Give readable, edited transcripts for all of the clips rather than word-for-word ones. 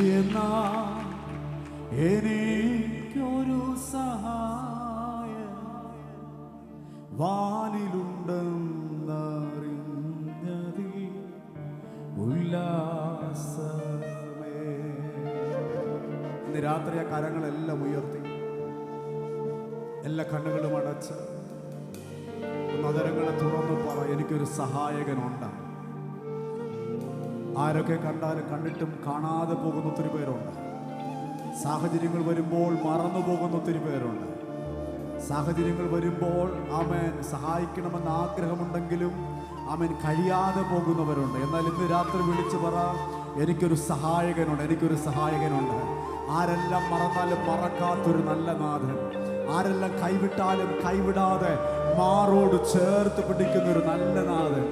എന്നാ എനിക്കൊരു സഹായം വാനിലുണ്ടെന്നറിഞ്ഞതിൽ ഉല്ലാസമേ. ഇന്ന് രാത്രി ആ കരങ്ങളെല്ലാം ഉയർത്തി, എല്ലാ കണ്ണുകളും അടച്ച് നഗരങ്ങളെ തുറന്നു പറ, എനിക്കൊരു സഹായകനുണ്ട്. ആരൊക്കെ കണ്ടാലും കണ്ടിട്ടും കാണാതെ പോകുന്ന ഒത്തിരി പേരുണ്ട്. സാഹചര്യങ്ങൾ വരുമ്പോൾ മറന്നു പോകുന്ന ഒത്തിരി പേരുണ്ട്. സാഹചര്യങ്ങൾ വരുമ്പോൾ ആമേൻ സഹായിക്കണമെന്ന് ആഗ്രഹമുണ്ടെങ്കിലും ആമേൻ കഴിയാതെ പോകുന്നവരുണ്ട്. എന്നാൽ ഇന്ന് രാത്രി വിളിച്ചു പറ, എനിക്കൊരു സഹായകനുണ്ട്, എനിക്കൊരു സഹായകനുണ്ട്. ആരെല്ലാം മറന്നാലും മറക്കാത്തൊരു നല്ല നാഥൻ, ആരെല്ലാം കൈവിട്ടാലും കൈവിടാതെ മാറോട് ചേർത്ത് പിടിക്കുന്ന ഒരു നല്ല നാഥൻ.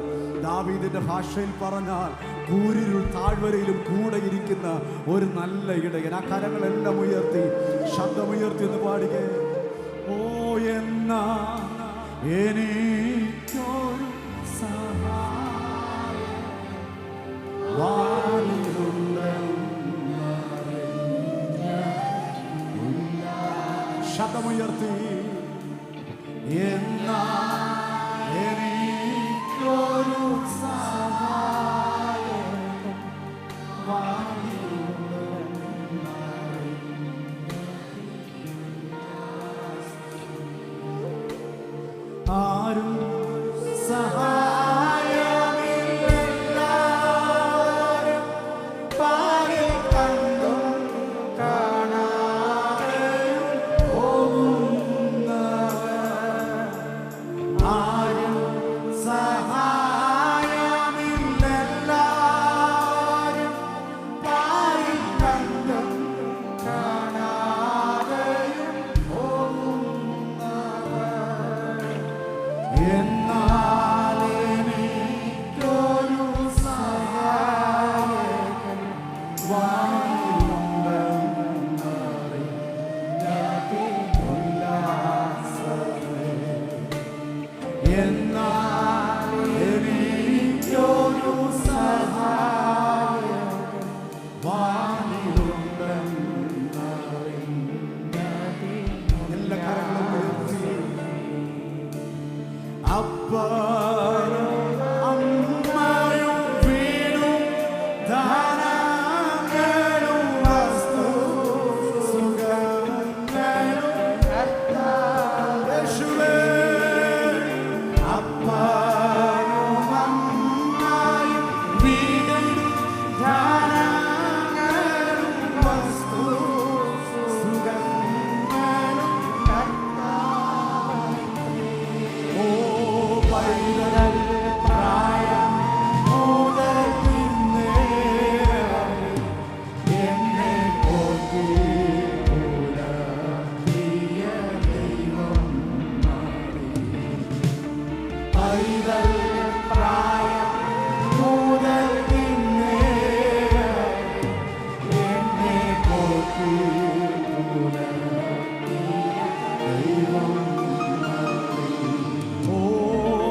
ദാവീദിന്റെ ഭാഷയിൽ പറഞ്ഞാൽ കൂരിരുൾ താഴ്വരയിലും കൂടെ ഇരിക്കുന്ന ഒരു നല്ല ഇടയൻ. ആ കരങ്ങളെല്ലാം ഉയർത്തി ശബ്ദമുയർത്തി എന്ന് പാടുകേ. ഓ എന്നാ എനിക്കൊരു സഹായം ശബ്ദമുയർത്തി. എന്നാ എനിക്കൊരു സഹായം ആരും സഹായമില്ലെല്ലാരും പാരിൽ കണ്ടും കാണാതെയും പോകുന്നവർ. ആരും സഹായമില്ലെല്ലാരും പാരിൽ കണ്ടും കാണാതെയും പോകുന്നവർ. എന്നാൽ എനിക്കൊരു സഹായകൻ വാനിലുണ്ടെന്നറിഞ്ഞതിൽ ഉല്ലാസമേ. എന്നാൽ എനിക്കൊരു സഹായകൻ വാനിലുണ്ടെന്നറിഞ്ഞതിൽ. എല്ലാ കരങ്ങളും ഉയർത്തി. അപ്പനും അമ്മയും വീടും ധനങ്ങളും വസ്തു സുഖങ്ങളും യേശുവേ. അപ്പനും അമ്മയും വീടും ധനങ്ങളും വസ്തു സുഖങ്ങളും ഓ പൈതൽ പ്രായം മുതൽ ഇന്നേ എന്നെ പോറ്റി പുലർത്തിയ ദൈവം മാറി. പൈതൽ പ്രായം മുതൽ ഇന്നേ എന്നെ പോറ്റി പുലർത്തിയ ദൈവം മാറി. ഓ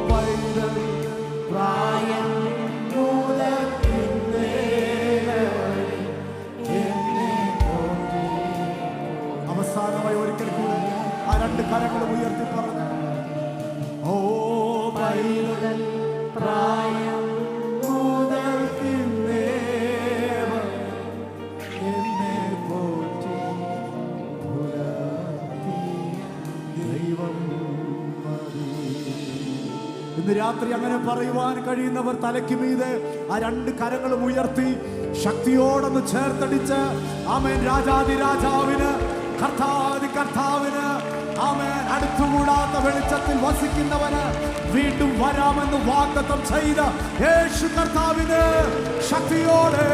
പൈതൽ പ്രായം മുതൽ ഇന്നേ എന്നെ പോറ്റി. അവസാനമായി ഒരിക്കൽ കൂടി ആ രണ്ട് കരങ്ങളും ഉയർത്തി പറഞ്ഞു. ഓ പൈതൽ പ്രായം മുതൽ ഇന്നേ എന്നെ പോറ്റി പുലർത്തിയ ദൈവം മതി. ഇന്ന് രാത്രി അങ്ങനെ പറയുവാൻ കഴിയുന്നവർ തലയ്ക്ക് മീതെ ആ രണ്ട് കരങ്ങളും ഉയർത്തി ശക്തിയോടൊന്ന് ചേർത്തടിച്ച് ആമേൻ രാജാതി രാജാവിന് കർത്താതി കർത്താവിന് ആമേൻ അടുത്തുകൂടാത്ത വെളിച്ചത്തിൽ വസിക്കുന്നവന് വീണ്ടും വരാമെന്ന് വാഗ്ദത്തം ചെയ്ത യേശു കർത്താവിന് ശക്തിയോടെ